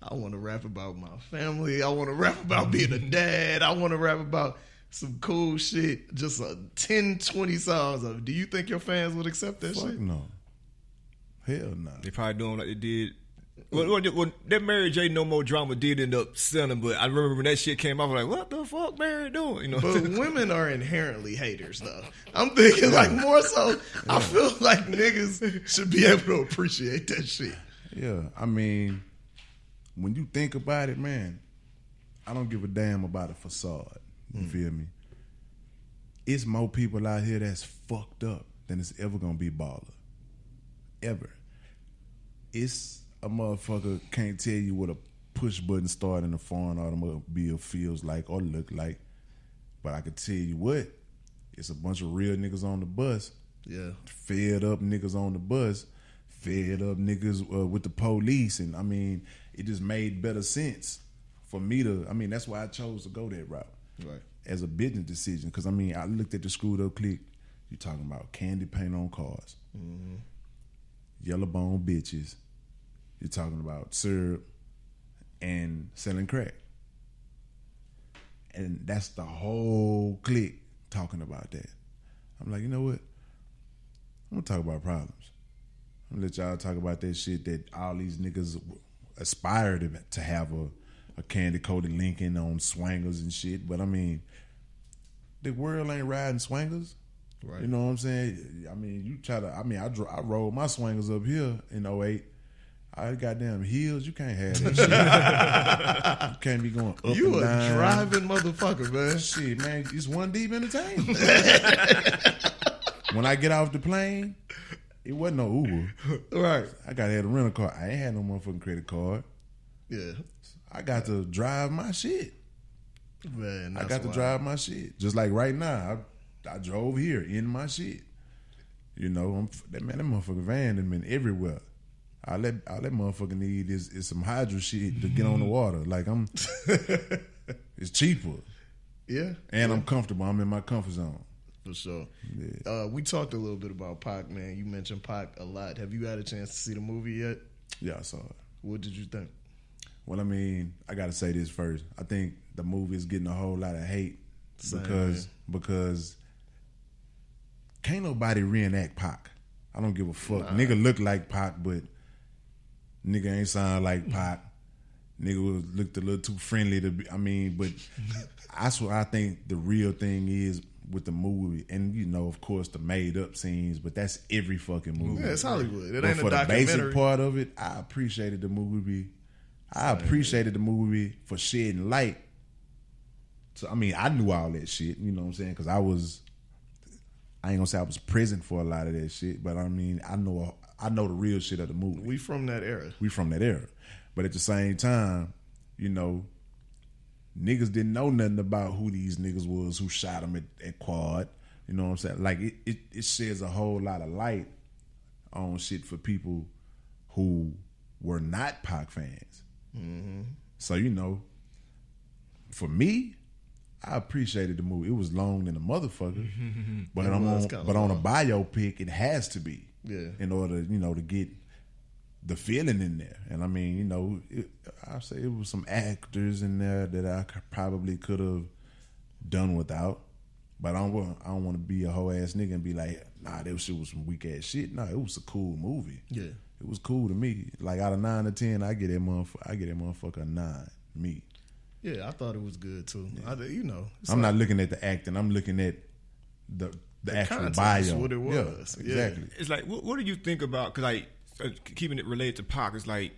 I want to rap about my family. I want to rap about being a dad. I want to rap about some cool shit. Just 10, 20 songs of. Do you think your fans would accept that shit? No. Hell no. They probably doing like they did. Well, that Mary J. No More Drama did end up selling, but I remember when that shit came out, I was like, what the fuck Mary doing? You know? But women are inherently haters, though. I'm thinking, like, more so, I feel like niggas should be able to appreciate that shit. Yeah, I mean, when you think about it, man, I don't give a damn about a facade. You feel me? It's more people out here that's fucked up than it's ever gonna be baller. Ever. It's a motherfucker can't tell you what a push button start in a foreign automobile feels like or look like, but I can tell you what, it's a bunch of real niggas on the bus. Yeah. Fed up niggas on the bus. Fed up niggas with the police. And I mean, it just made better sense for me to, I mean, that's why I chose to go that route. Right. As a business decision. Because I mean, I looked at the Screwed Up Clique. You're talking about candy paint on cars. Mm-hmm. Yellow bone bitches. You're talking about syrup and selling crack. And that's the whole clique talking about that. I'm like, you know what? I'm going to talk about problems. I'm going to let y'all talk about that shit that all these niggas aspire to have a candy-coated Lincoln on swangers and shit. But I mean, the world ain't riding swangers. Right. You know what I'm saying? I mean, you try to, I mean, I rolled my swangers up here in 08. I goddamn heels. You can't have that shit. You can't be going up you and down. You a driving motherfucker, man. Shit, man. It's one deep entertainment. When I get off the plane, it wasn't no Uber. Right. I got to have a rental car. I ain't had no motherfucking credit card. Yeah. I got to drive my shit. Man, I got to drive my shit. Just like right now, I drove here in my shit. You know, that motherfucking van done been everywhere. All that motherfucker need is some hydro shit to get on the water. Like it's cheaper. Yeah. And I'm comfortable. I'm in my comfort zone. For sure. Yeah. We talked a little bit about Pac, man. You mentioned Pac a lot. Have you had a chance to see the movie yet? Yeah, I saw it. What did you think? Well, I mean, I got to say this first. I think the movie is getting a whole lot of hate because can't nobody reenact Pac. I don't give a fuck. Nigga look like Pac, but nigga ain't sound like Pac. Nigga looked a little too friendly to be. I mean, but that's what I think the real thing is with the movie. And, you know, of course, the made up scenes, but that's every fucking movie. Yeah, it's Hollywood. It but ain't for a documentary. the basic part of it, I appreciated the movie. I appreciated the movie for shedding light. So, I mean, I knew all that shit, you know what I'm saying? Because I ain't gonna say I was present for a lot of that shit, but I mean, I know the real shit of the movie. We from that era. But at the same time, you know, niggas didn't know nothing about who these niggas was who shot them at Quad. You know what I'm saying? Like, it sheds a whole lot of light on shit for people who were not Pac fans. Mm-hmm. So, you know, for me, I appreciated the movie. It was long than a motherfucker, but on a biopic, it has to be, in order, you know, to get the feeling in there. And I mean, you know, I say it was some actors in there that I probably could have done without, but I don't want to be a hoe ass nigga and be like, nah, that shit was some weak ass shit. Nah, it was a cool movie. Yeah, it was cool to me. Like out of 9 to 10, I get that motherfucker a 9. Me. Yeah, I thought it was good too. Yeah. You know, I'm not looking at the acting. I'm looking at the actual bio. What it was. Yeah, exactly. It's like, what do you think about? Because like keeping it related to Pac, it's like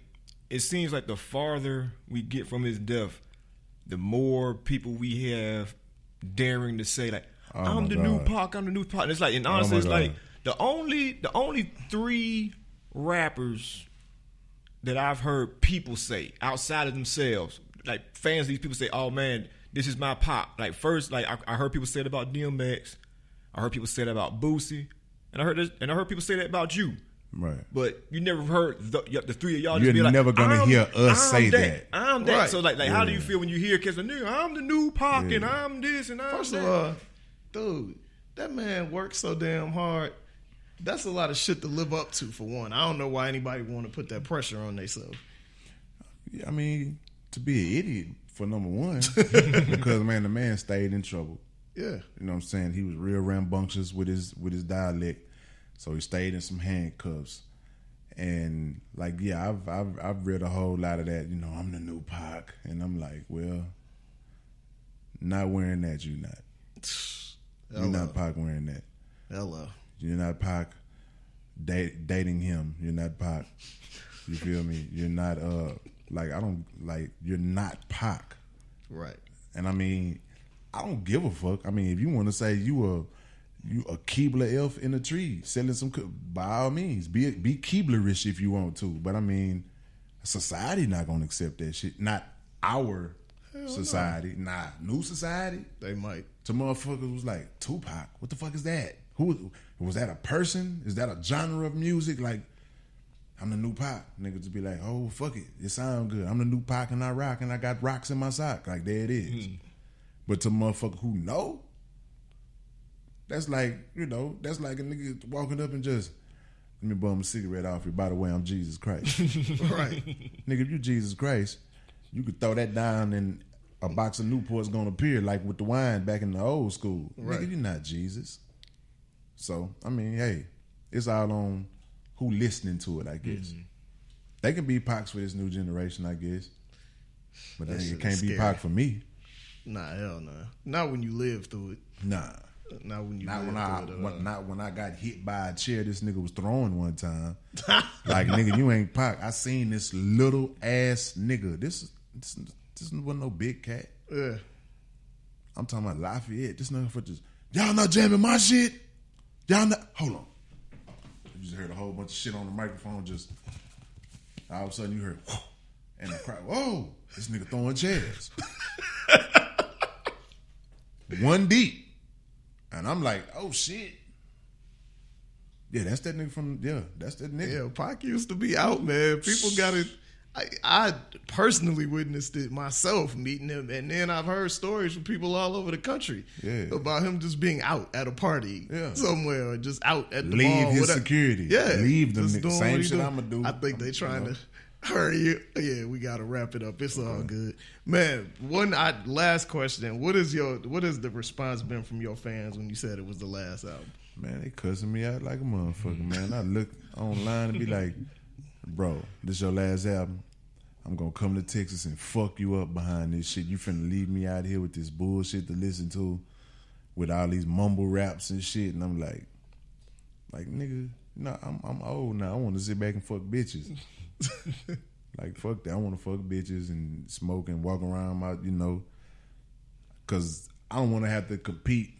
it seems like the farther we get from his death, the more people we have daring to say like, I'm the new Pac. I'm the new Pac. And it's like, and honestly, it's like the only 3 rappers that I've heard people say outside of themselves. Like fans of these people say, "Oh man, this is my Pac." Like first, like I heard people say it about DMX, I heard people say that about Boosie, and I heard people say that about you. Right. But you never heard the 3 of y'all. You're just be like, never gonna hear us say that. I'm that. Right. So like how do you feel when you hear kids like, "Nigga, I'm the new Pac and I'm this and I'm First that." of all, dude, that man works so damn hard. That's a lot of shit to live up to. For one, I don't know why anybody want to put that pressure on themselves. Yeah, I mean, to be an idiot for number one, because man, the man stayed in trouble. Yeah, you know what I'm saying. He was real rambunctious with his dialect, so he stayed in some handcuffs. And like, yeah, I've read a whole lot of that. You know, I'm the new Pac, and I'm like, well, not wearing that. You're not Pac wearing that. Hello. You're not Pac dating him. You're not Pac. You feel me? You're not you're not Pac. Right. And I mean, I don't give a fuck. I mean, if you want to say you a Keebler elf in a tree selling some, by all means, be Keeblerish if you want to. But I mean, society not gonna accept that shit. Not our society. No. Nah, new society. They might. To motherfuckers was like, Tupac, what the fuck is that? Who was that? A person? Is that a genre of music? Like, I'm the new Pac. Niggas just be like, oh, fuck it. It sound good. I'm the new Pac and I rock and I got rocks in my sock. Like, there it is. But to motherfucker who know, that's like, you know, that's like a nigga walking up and just, let me bum a cigarette off you. By the way, I'm Jesus Christ. Right. Nigga, if you Jesus Christ, you could throw that down and a box of Newport's gonna appear like with the wine back in the old school. Right. Nigga, you're not Jesus. So, I mean, hey, it's all on who listening to it, I guess. Mm-hmm. They can be Pacs for this new generation, I guess. But it can't be Pac for me. Nah, hell nah. Not when you live through it. Nah. Not when you not when I got hit by a chair this nigga was throwing one time. Like, nigga, you ain't Pac. I seen this little ass nigga. This wasn't no big cat. Yeah. I'm talking about Lafayette. This nigga for just, y'all not jamming my shit? Y'all not, hold on. You just heard a whole bunch of shit on the microphone, just all of a sudden you heard, whoa, and the crowd, whoa, this nigga throwing chairs. One deep. And I'm like, oh shit. Yeah, that's that nigga that's that nigga. Yeah, Pac used to be out, man. People got it. I personally witnessed it myself, meeting him, and then I've heard stories from people all over the country about him just being out at a party somewhere, or just out at the mall. Leave his security. Yeah, leave them niggas. Same shit I'ma do. I think they trying to hurry you. Yeah, we got to wrap it up. It's all good, man. Last question: What is the response been from your fans when you said it was the last album? Man, they cussing me out like a motherfucker, man. I look online and be like, bro, this your last album. I'm gonna come to Texas and fuck you up behind this shit. You finna leave me out here with this bullshit to listen to with all these mumble raps and shit. And I'm like nigga, no, I'm old now. I wanna sit back and fuck bitches. Like, fuck that. I wanna fuck bitches and smoke and walk around my, cause I don't wanna have to compete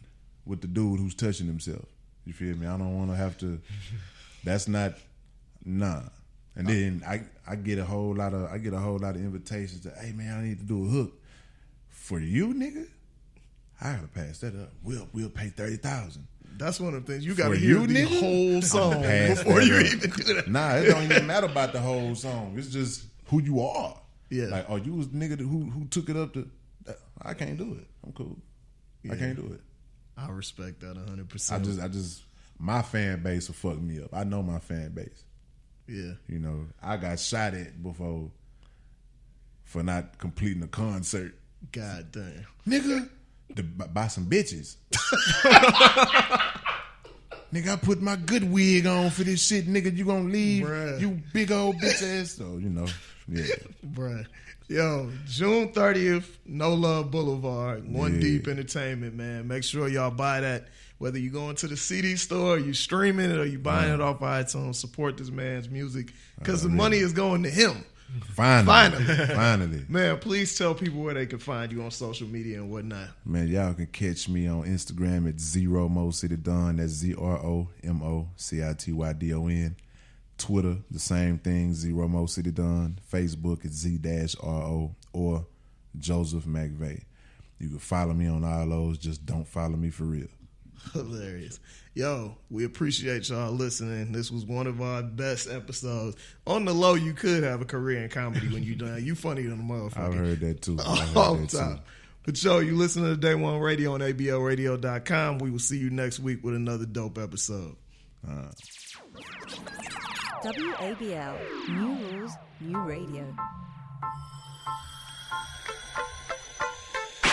with the dude who's touching himself. You feel me? I don't wanna have to, that's not, nah. And then I get a whole lot of invitations to, hey man, I need to do a hook. For you, nigga, I gotta pass that up. We'll pay $30,000. That's one of the things you gotta hear the whole song before you even do that. Nah, it don't even matter about the whole song. It's just who you are. Yeah. Like, oh, you was the nigga who took it up to. I can't do it. I'm cool. Yeah. I can't do it. I respect that 100%. I just my fan base will fuck me up. I know my fan base. Yeah. I got shot at before for not completing a concert. God damn. Nigga, by some bitches. Nigga, I put my good wig on for this shit. Nigga, you gonna leave? Bruh. You big old bitch ass. So, yeah. Bruh. Yo, June 30th, No Love Boulevard, One Deep Entertainment, man. Make sure y'all buy that. Whether you going to the CD store, you streaming it, or you buying it off iTunes, support this man's music because the money is going to him. Finally. Man, please tell people where they can find you on social media and whatnot. Man, y'all can catch me on Instagram at ZeroMoCityDon. That's ZROMOCITYDON. Twitter, the same thing, ZeroMoCityDon. Facebook at Z-RO or Joseph McVeigh. You can follow me on all those. Just don't follow me for real. Hilarious. Yo, we appreciate y'all listening. This was one of our best episodes. On the low, you could have a career in comedy when you done. You funny than a motherfucker. I've heard that too. All the time. But yo, you listen to Day One Radio on ABLradio.com. We will see you next week with another dope episode. WABL, new rules, new radio.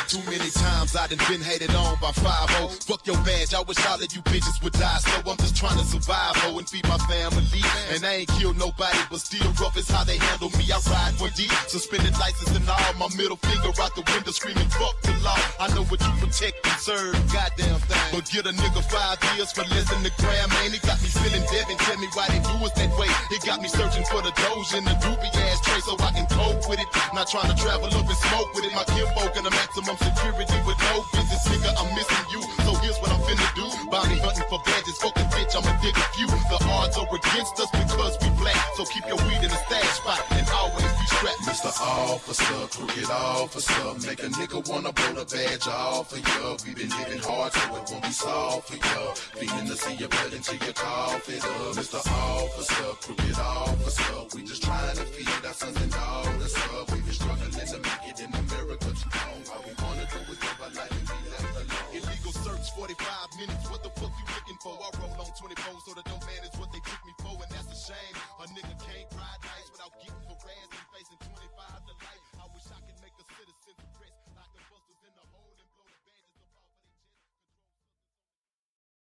Too many times I done been hated on by 5-0. Fuck your badge, I wish all of you bitches would die slow. I'm just trying to survive, ho, and feed my family. And I ain't killed nobody, but still rough is how they handle me. I ride one deep, suspended license and all. My middle finger out the window screaming, fuck the law. I know what you protect and serve, goddamn thing. But get a nigga 5 years for less than the gram, man. He got me feeling dead and tell me why they do us that way. He got me searching for the doge in the doobie ass tray so I can cope with it. Not trying to travel up and smoke with it. My kinfolk in the maximum security with no business, nigga, I'm missing you. So here's what I'm finna do. Bounty hunting for badges, fuck the bitch, I'ma dig a few. The odds are against us because we black. So keep your weed in the stash spot and always be strapped. Mr. Officer, crooked officer, make a nigga wanna blow the badge off of you. We been living hard so it won't be soft for you. Feeling to see your blood until you cough it up. Mr. Officer, crooked officer, we just trying to feel